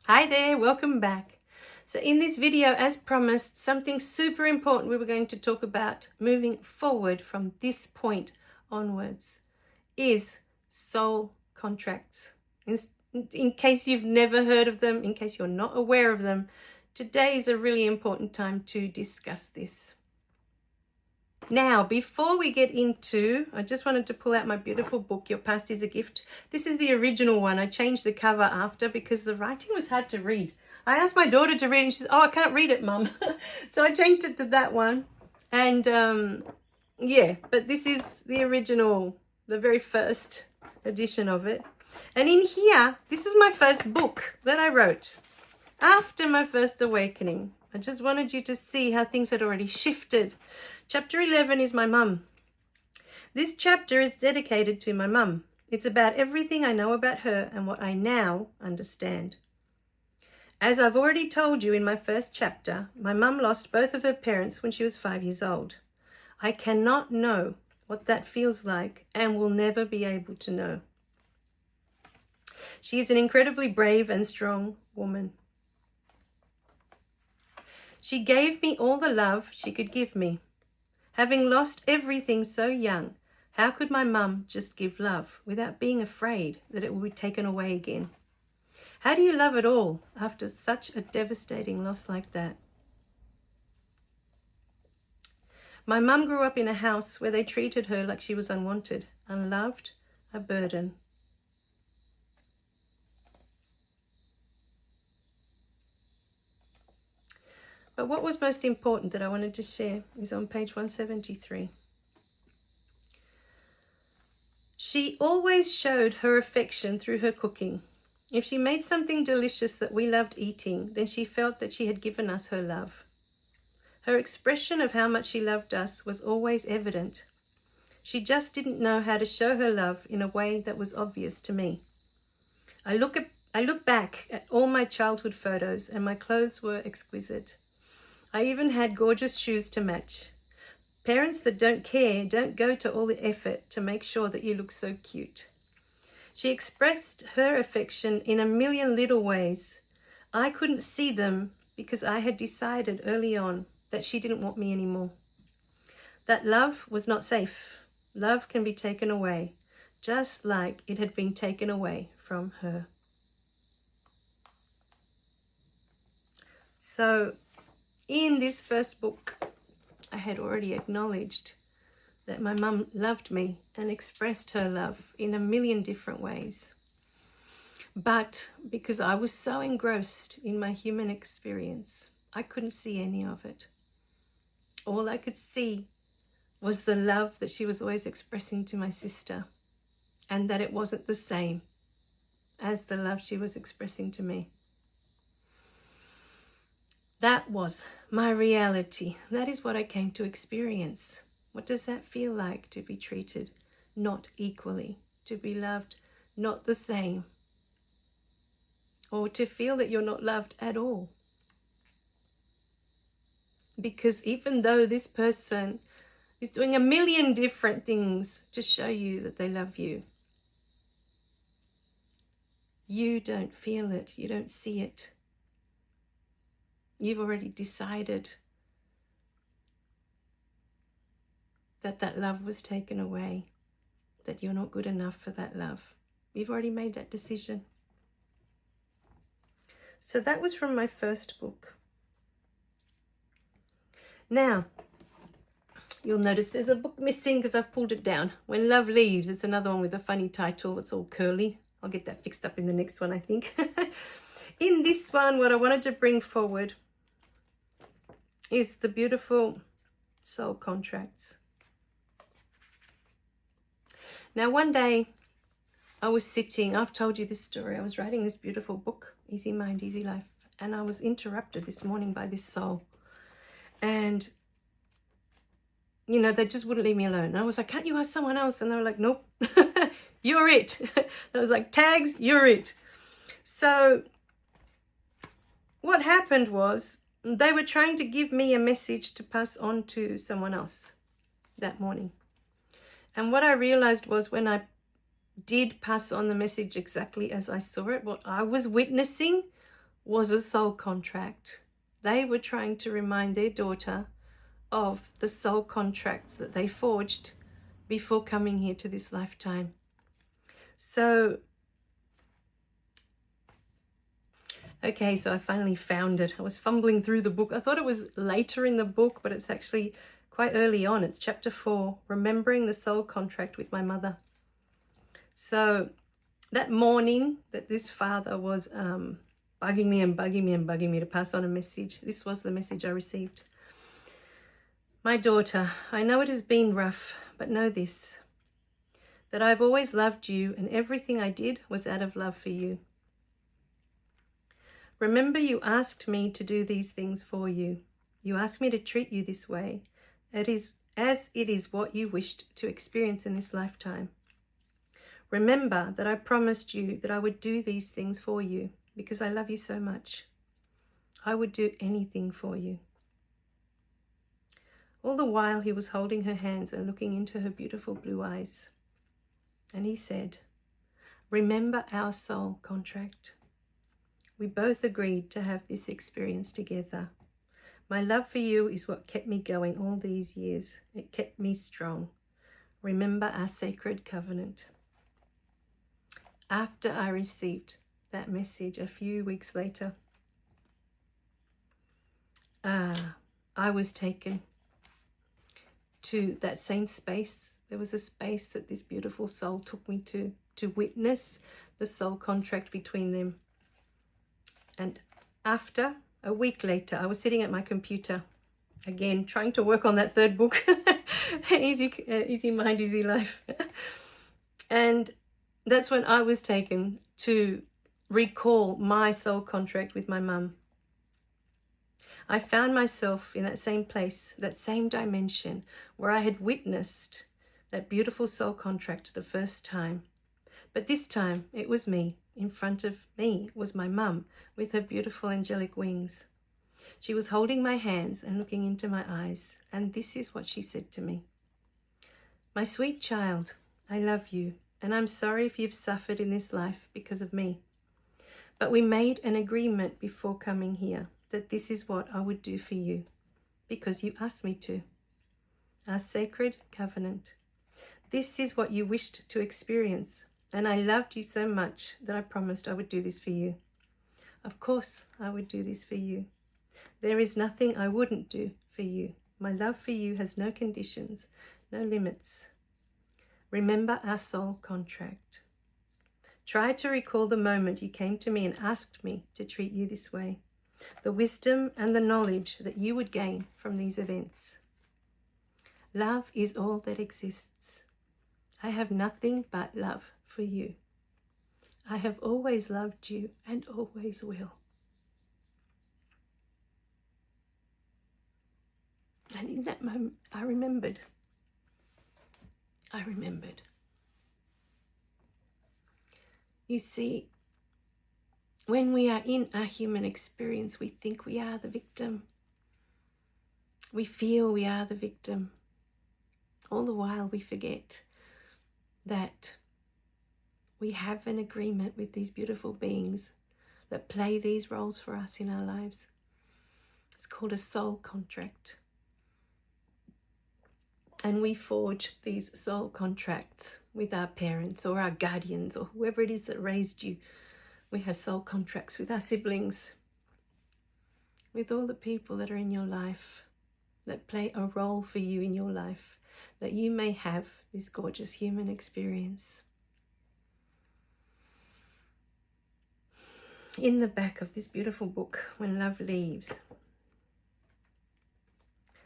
Hi there, welcome back. So in this video, as promised, something super important we were going to talk about moving forward from this point onwards is soul contracts. In case you've never heard of them, in case you're not aware of them, today is a really important time to discuss this. Now, before we get into, I just wanted to pull out my beautiful book, Your Past is a Gift. This is the original one. I changed the cover after because the writing was hard to read. I asked my daughter to read and she said, "Oh, I can't read it, Mum." So I changed it to that one. And yeah, but this is the original, the very first edition of it. And in here, this is my first book that I wrote after my first awakening. I just wanted you to see how things had already shifted. Chapter 11 is my mum. This chapter is dedicated to my mum. It's about everything I know about her and what I now understand. As I've already told you in my first chapter, my mum lost both of her parents when she was 5 years old. I cannot know what that feels like and will never be able to know. She is an incredibly brave and strong woman. She gave me all the love she could give me. Having lost everything so young, how could my mum just give love without being afraid that it would be taken away again? How do you love at all after such a devastating loss like that? My mum grew up in a house where they treated her like she was unwanted, unloved, a burden. But what was most important that I wanted to share is on page 173. She always showed her affection through her cooking. If she made something delicious that we loved eating, then she felt that she had given us her love. Her expression of how much she loved us was always evident. She just didn't know how to show her love in a way that was obvious to me. I look back at all my childhood photos and my clothes were exquisite. I even had gorgeous shoes to match. Parents that don't care don't go to all the effort to make sure that you look so cute. She expressed her affection in a million little ways. I couldn't see them because I had decided early on that she didn't want me anymore. That love was not safe. Love can be taken away, just like it had been taken away from her. So, in this first book, I had already acknowledged that my mum loved me and expressed her love in a million different ways. But because I was so engrossed in my human experience, I couldn't see any of it. All I could see was the love that she was always expressing to my sister, and that it wasn't the same as the love she was expressing to me. That was my reality. That is what I came to experience. What does that feel like to be treated not equally, to be loved not the same, or to feel that you're not loved at all? Because even though this person is doing a million different things to show you that they love you, you don't feel it, you don't see it. You've already decided that that love was taken away, that you're not good enough for that love. You've already made that decision. So that was from my first book. Now, you'll notice there's a book missing because I've pulled it down. When Love Leaves, it's another one with a funny title. It's all curly. I'll get that fixed up in the next one, I think. In this one, what I wanted to bring forward is the beautiful soul contracts. Now, one day I was sitting, I've told you this story, I was writing this beautiful book, Easy Mind, Easy Life, and I was interrupted this morning by this soul. And, you know, they just wouldn't leave me alone. And I was like, can't you ask someone else? And they were like, nope, you're it. I was like, tags, you're it. So what happened was they were trying to give me a message to pass on to someone else that morning. And what I realized was when I did pass on the message exactly as I saw it, what I was witnessing was a soul contract. They were trying to remind their daughter of the soul contracts that they forged before coming here to this lifetime. So, okay, so I finally found it. I was fumbling through the book. I thought it was later in the book, but it's actually quite early on. It's chapter 4, Remembering the Soul Contract with My Mother. So that morning that this father was bugging me to pass on a message, this was the message I received. My daughter, I know it has been rough, but know this, that I've always loved you and everything I did was out of love for you. Remember, you asked me to do these things for you. You asked me to treat you this way. It is as it is what you wished to experience in this lifetime. Remember that I promised you that I would do these things for you because I love you so much. I would do anything for you. All the while he was holding her hands and looking into her beautiful blue eyes. And he said, remember our soul contract. We both agreed to have this experience together. My love for you is what kept me going all these years. It kept me strong. Remember our sacred covenant. After I received that message a few weeks later, I was taken to that same space. There was a space that this beautiful soul took me to witness the soul contract between them. And after a week later, I was sitting at my computer, again, trying to work on that third book, Easy Mind, Easy Life. And that's when I was taken to recall my soul contract with my mum. I found myself in that same place, that same dimension where I had witnessed that beautiful soul contract the first time. But this time it was me. In front of me was my mum with her beautiful angelic wings. She was holding my hands and looking into my eyes. And this is what she said to me. My sweet child, I love you. And I'm sorry if you've suffered in this life because of me. But we made an agreement before coming here that this is what I would do for you because you asked me to. Our sacred covenant. This is what you wished to experience, and I loved you so much that I promised I would do this for you. Of course, I would do this for you. There is nothing I wouldn't do for you. My love for you has no conditions, no limits. Remember our soul contract. Try to recall the moment you came to me and asked me to treat you this way. The wisdom and the knowledge that you would gain from these events. Love is all that exists. I have nothing but love for you. I have always loved you and always will. And in that moment, I remembered. You see, when we are in a human experience, we think we are the victim. We feel we are the victim. All the while we forget that we have an agreement with these beautiful beings that play these roles for us in our lives. It's called a soul contract. And we forge these soul contracts with our parents or our guardians or whoever it is that raised you. We have soul contracts with our siblings, with all the people that are in your life, that play a role for you in your life, that you may have this gorgeous human experience. In the back of this beautiful book, When Love Leaves,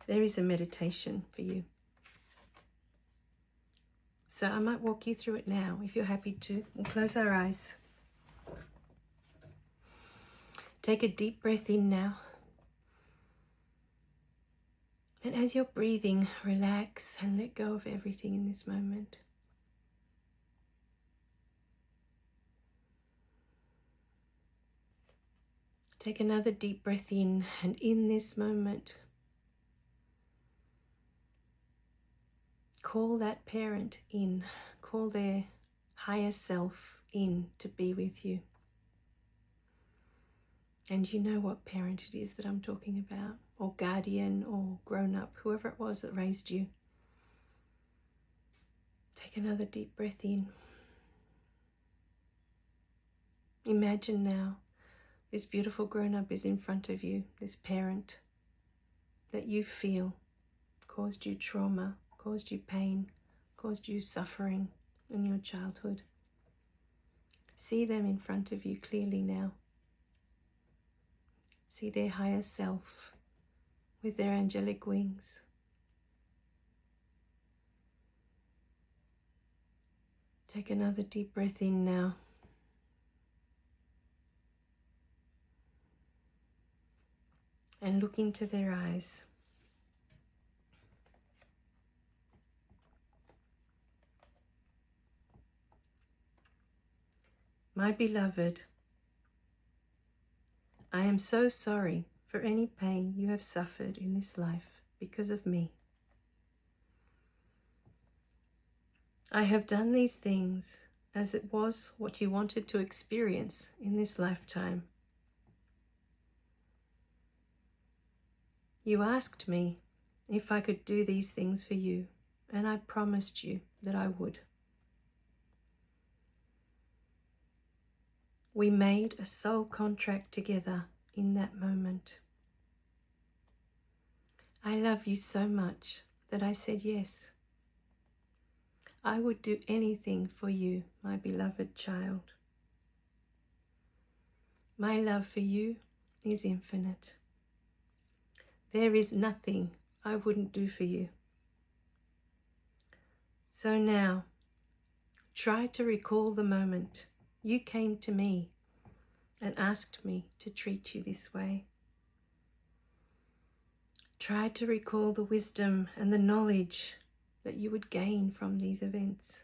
there is a meditation for you. So I might walk you through it now, if you're happy to. We'll close our eyes. Take a deep breath in now. And as you're breathing, relax and let go of everything in this moment. Take another deep breath in, and in this moment, call that parent in, call their higher self in to be with you. And you know what parent it is that I'm talking about, or guardian, or grown-up, whoever it was that raised you. Take another deep breath in. Imagine now this beautiful grown-up is in front of you, this parent that you feel caused you trauma, caused you pain, caused you suffering in your childhood. See them in front of you clearly now. See their higher self with their angelic wings. Take another deep breath in now. And look into their eyes. My beloved, I am so sorry for any pain you have suffered in this life because of me. I have done these things as it was what you wanted to experience in this lifetime. You asked me if I could do these things for you, and I promised you that I would. We made a soul contract together in that moment. I love you so much that I said yes. I would do anything for you, my beloved child. My love for you is infinite. There is nothing I wouldn't do for you. So now, try to recall the moment you came to me and asked me to treat you this way. Try to recall the wisdom and the knowledge that you would gain from these events.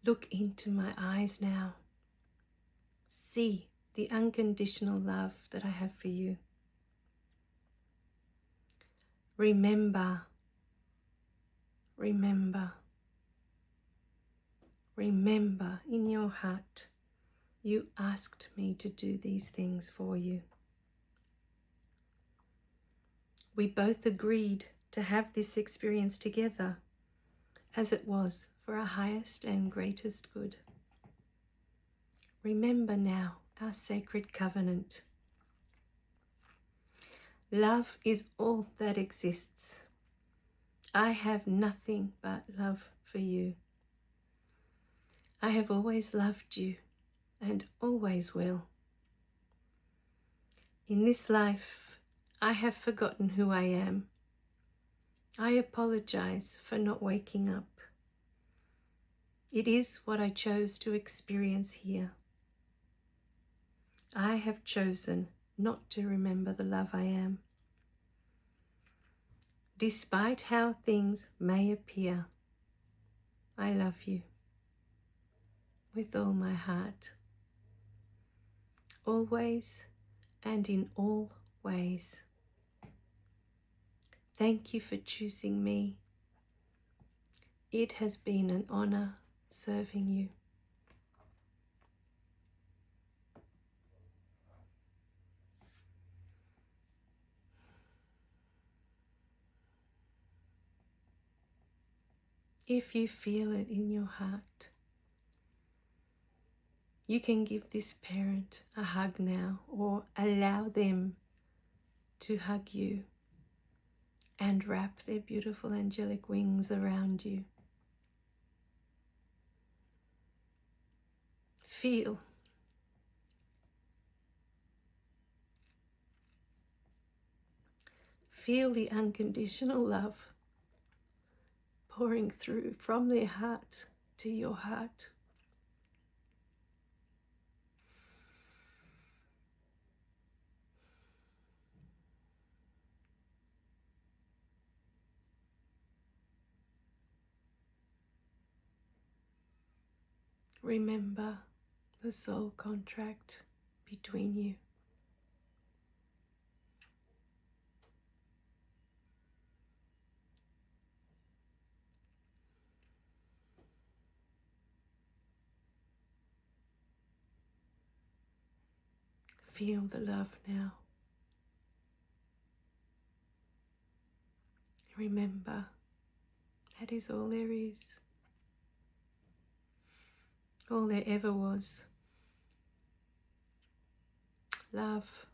Look into my eyes now. See the unconditional love that I have for you. Remember, remember, remember in your heart, you asked me to do these things for you. We both agreed to have this experience together, as it was for our highest and greatest good. Remember now our sacred covenant. Love is all that exists. I have nothing but love for you. I have always loved you and always will. In this life, I have forgotten who I am. I apologize for not waking up. It is what I chose to experience here. I have chosen not to remember the love I am. Despite how things may appear, I love you with all my heart, always and in all ways. Thank you for choosing me. It has been an honor serving you. If you feel it in your heart, you can give this parent a hug now, or allow them to hug you and wrap their beautiful angelic wings around you. Feel. Feel the unconditional love pouring through from their heart to your heart. Remember the soul contract between you. Feel the love now. Remember, that is all there is. All there ever was. Love.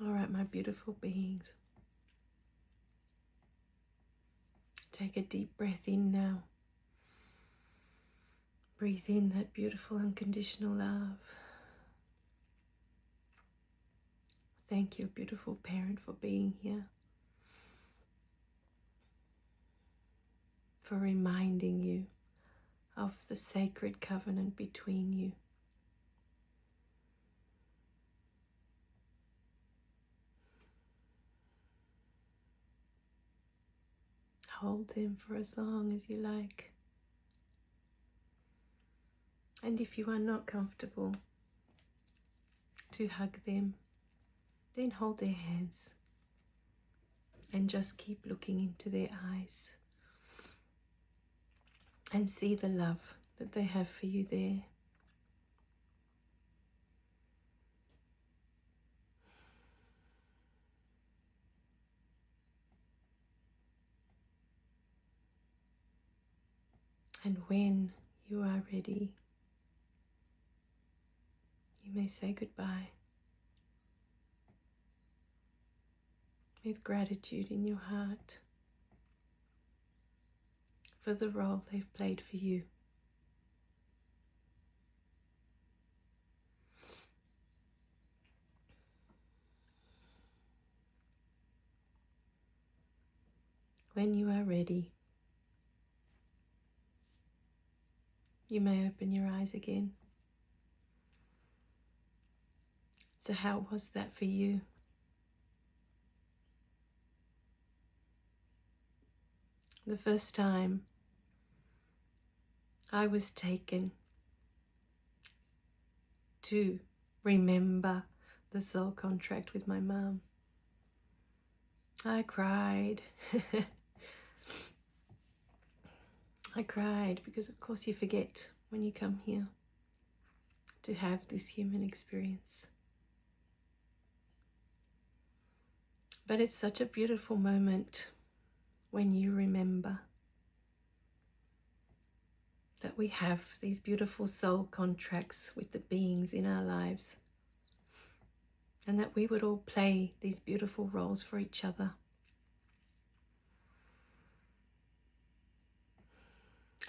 All right, my beautiful beings. Take a deep breath in now. Breathe in that beautiful unconditional love. Thank you, beautiful parent, for being here. For reminding you of the sacred covenant between you. Hold them for as long as you like. And if you are not comfortable to hug them, then hold their hands and just keep looking into their eyes and see the love that they have for you there. And when you are ready, you may say goodbye with gratitude in your heart for the role they've played for you. When you are ready, you may open your eyes again. So how was that for you? The first time I was taken to remember the soul contract with my mum, I cried. I cried because of course you forget when you come here to have this human experience. But it's such a beautiful moment when you remember that we have these beautiful soul contracts with the beings in our lives, and that we would all play these beautiful roles for each other.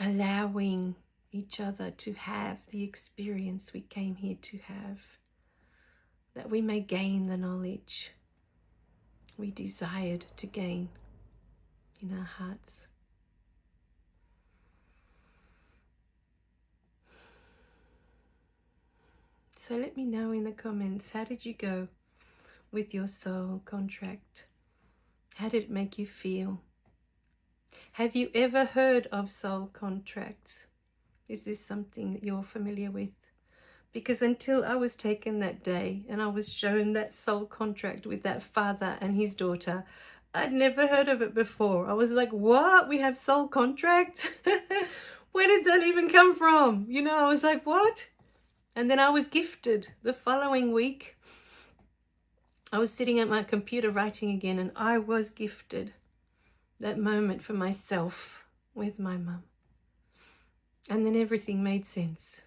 Allowing each other to have the experience we came here to have, that we may gain the knowledge we desired to gain in our hearts. So let me know in the comments, how did you go with your soul contract? How did it make you feel? Have you ever heard of soul contracts? Is this something that you're familiar with? Because until I was taken that day and I was shown that soul contract with that father and his daughter, I'd never heard of it before. I was like, what? We have soul contracts? Where did that even come from? You know, I was like, what? And then I was gifted the following week. I was sitting at my computer writing again, and I was gifted that moment for myself with my mum. And then everything made sense.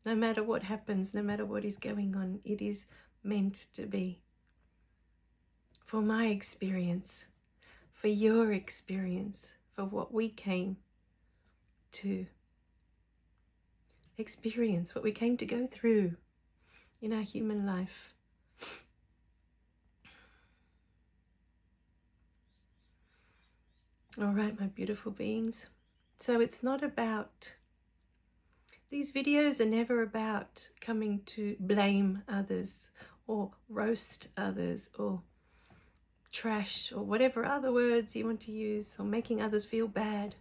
No matter what happens, no matter what is going on, it is meant to be. For my experience, for your experience, for what we came to experience, what we came to go through in our human life. All right, my beautiful beings. So it's not about, these videos are never about coming to blame others or roast others or trash or whatever other words you want to use, or making others feel bad.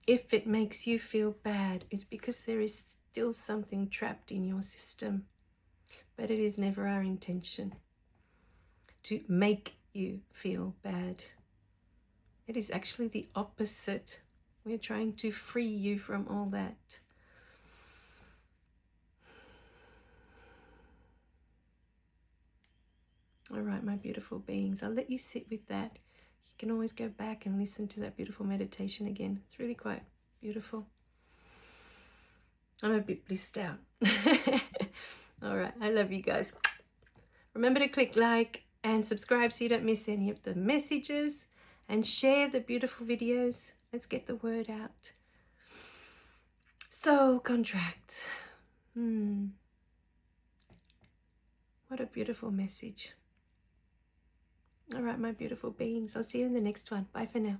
If it makes you feel bad, it's because there is still something trapped in your system. But it is never our intention to make you feel bad. It is actually the opposite. We're trying to free you from all that. All right, my beautiful beings, I'll let you sit with that. You can always go back and listen to that beautiful meditation again. It's really quite beautiful. I'm a bit blissed out. All right, I love you guys. Remember to click like and subscribe so you don't miss any of the messages, and share the beautiful videos. Let's get the word out. Soul contracts. What a beautiful message. All right, my beautiful beings. I'll see you in the next one. Bye for now.